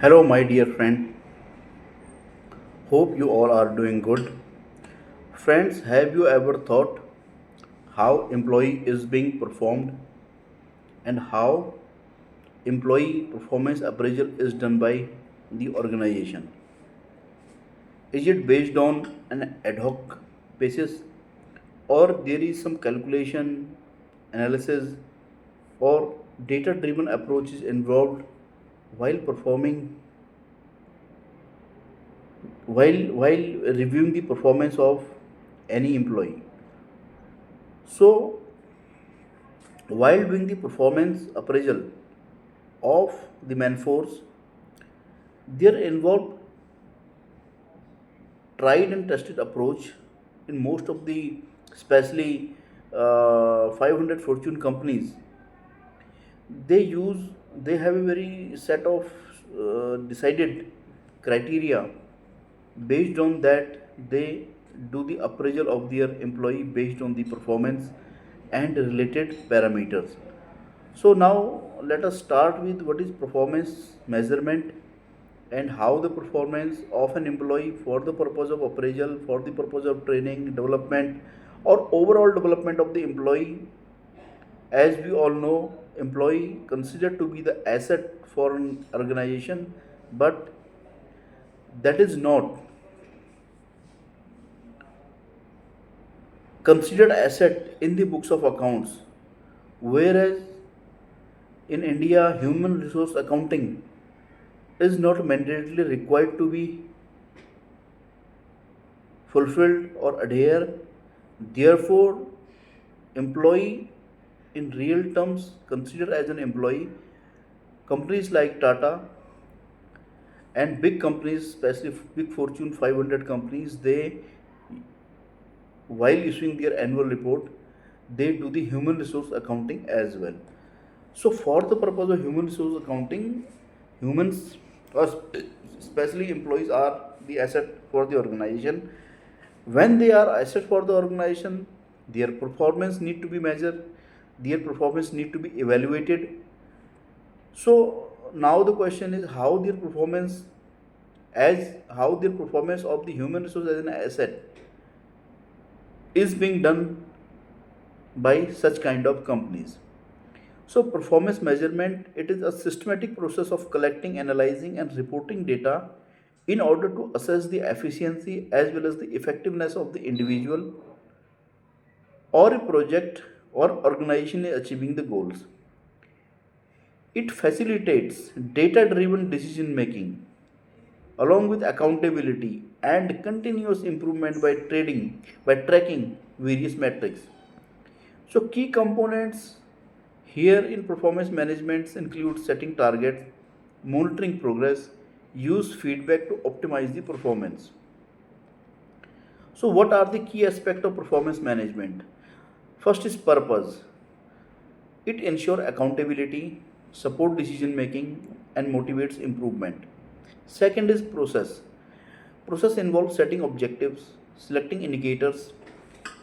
Hello, my dear friend. Hope you all are doing good. Friends, have you ever thought how employee is being performed and how employee performance appraisal is done by the organization? Is it based on an ad hoc basis or there is some calculation, analysis or data driven approaches involved while performing while reviewing the performance of any employee? So, while doing the performance appraisal of the manforce, there involved tried and tested approach in most of the, especially 500 Fortune companies. They use they have a very set of decided criteria. Based on that, they do the appraisal of their employee based on the performance and related parameters. So now let us start with what is performance measurement and how the performance of an employee for the purpose of appraisal, for the purpose of training, development, or overall development of the employee. As we all know, employee considered to be the asset for an organization, but that is not considered asset in the books of accounts. Whereas in India, human resource accounting is not mandatorily required to be fulfilled or adhere. Therefore, employee in real terms considered as an employee, companies like Tata and big companies, especially big Fortune 500 companies, they while issuing their annual report, they do the human resource accounting as well. So, for the purpose of human resource accounting, humans, or especially employees, are the asset for the organization. When they are asset for the organization, their performance need to be measured, their performance need to be evaluated. So now the question is how their performance of the human resource as an asset is being done by such kind of companies. So performance measurement, it is a systematic process of collecting, analyzing and reporting data in order to assess the efficiency as well as the effectiveness of the individual or a project or organization in achieving the goals. It facilitates data driven decision making along with accountability and continuous improvement by tracking various metrics. So key components here in performance management include setting targets, monitoring progress, use feedback to optimize the performance. So what are the key aspects of performance management? First is purpose. It ensures accountability, support decision making and motivates improvement. Second is process. Process involves setting objectives, selecting indicators,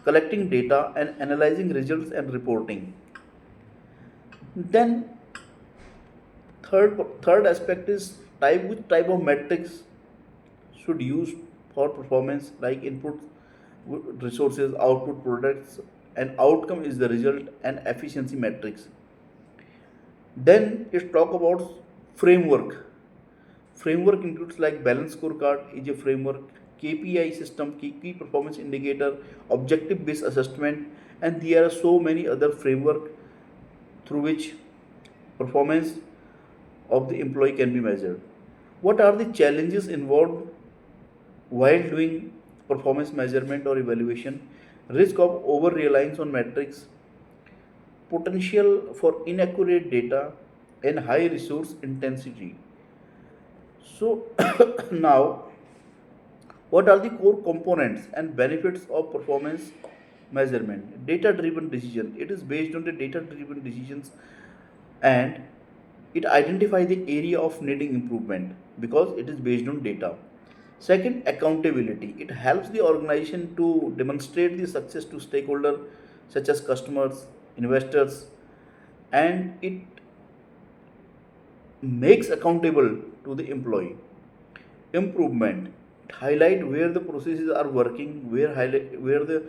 collecting data and analyzing results and reporting. Then third aspect is which type of metrics should use for performance, like input resources, output products, and outcome is the result and efficiency metrics. Then let's talk about framework. Framework includes like balance scorecard is a framework, KPI system, key performance indicator, objective based assessment, and there are so many other framework through which performance of the employee can be measured. What are the challenges involved while doing performance measurement or evaluation? Risk of over reliance on metrics, potential for inaccurate data, and high resource intensity. So, now, what are the core components and benefits of performance measurement? Data driven decision. It is based on the data driven decisions and it identifies the area of needing improvement because it is based on data. Second, accountability. It helps the organization to demonstrate the success to stakeholders such as customers, investors, and it makes accountable to the employee. Improvement, it highlight where the processes are working, where the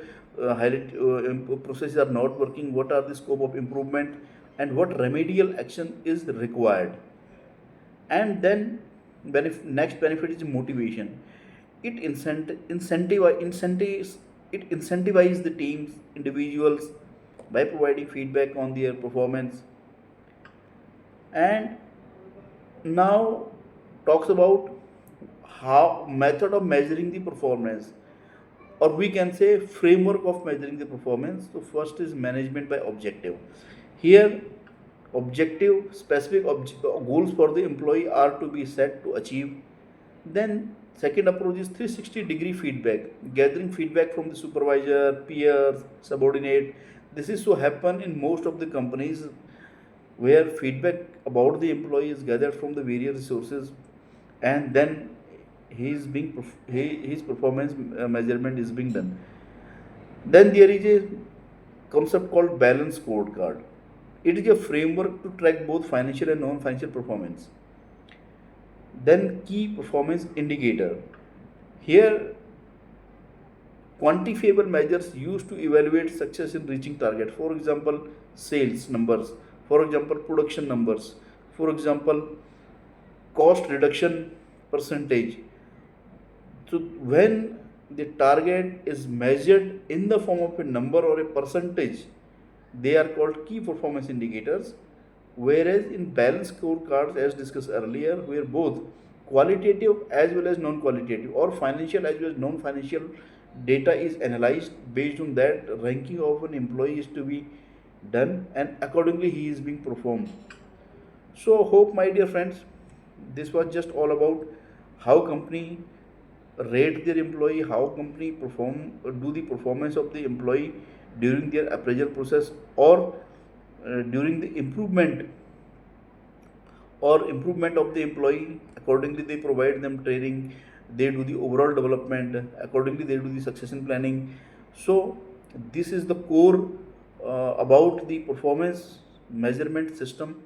processes are not working, what are the scope of improvement, and what remedial action is required. And then next benefit is motivation. It incentivizes the teams, individuals, by providing feedback on their performance. And now talks about how method of measuring the performance, or we can say framework of measuring the performance. So first is management by objective. Here, objective specific goals for the employee are to be set to achieve. Then second approach is 360-degree feedback, gathering feedback from the supervisor, peers, subordinate. This is to happen in most of the companies, where feedback about the employee is gathered from the various resources, and then his performance measurement is being done. Then there is a concept called balance scorecard. It is a framework to track both financial and non-financial performance. Then key performance indicator. Here, quantifiable measures used to evaluate success in reaching target. For example, sales numbers. For example, production numbers. For example, cost reduction percentage. So when the target is measured in the form of a number or a percentage, they are called key performance indicators. Whereas in balanced scorecards, as discussed earlier, where both qualitative as well as non-qualitative, or financial as well as non-financial data is analyzed, based on that ranking of an employee is to be done, and accordingly he is being performed. So hope, my dear friends, this was just all about how company rate their employee, how company do the performance of the employee during their appraisal process, or during the improvement of the employee. Accordingly they provide them training, they do the overall development, accordingly they do the succession planning. So this is the core about the performance measurement system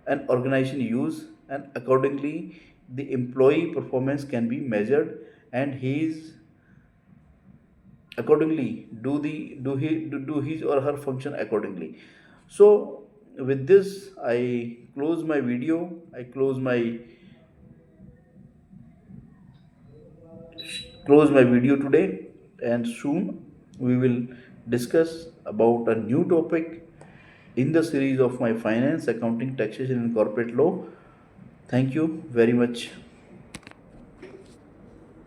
an organization use, and accordingly the employee performance can be measured, and he is accordingly do his or her function accordingly. So with this I close my video, I close my video today, and soon we will discuss about a new topic in the series of my finance, accounting, taxation and corporate law. Thank you very much.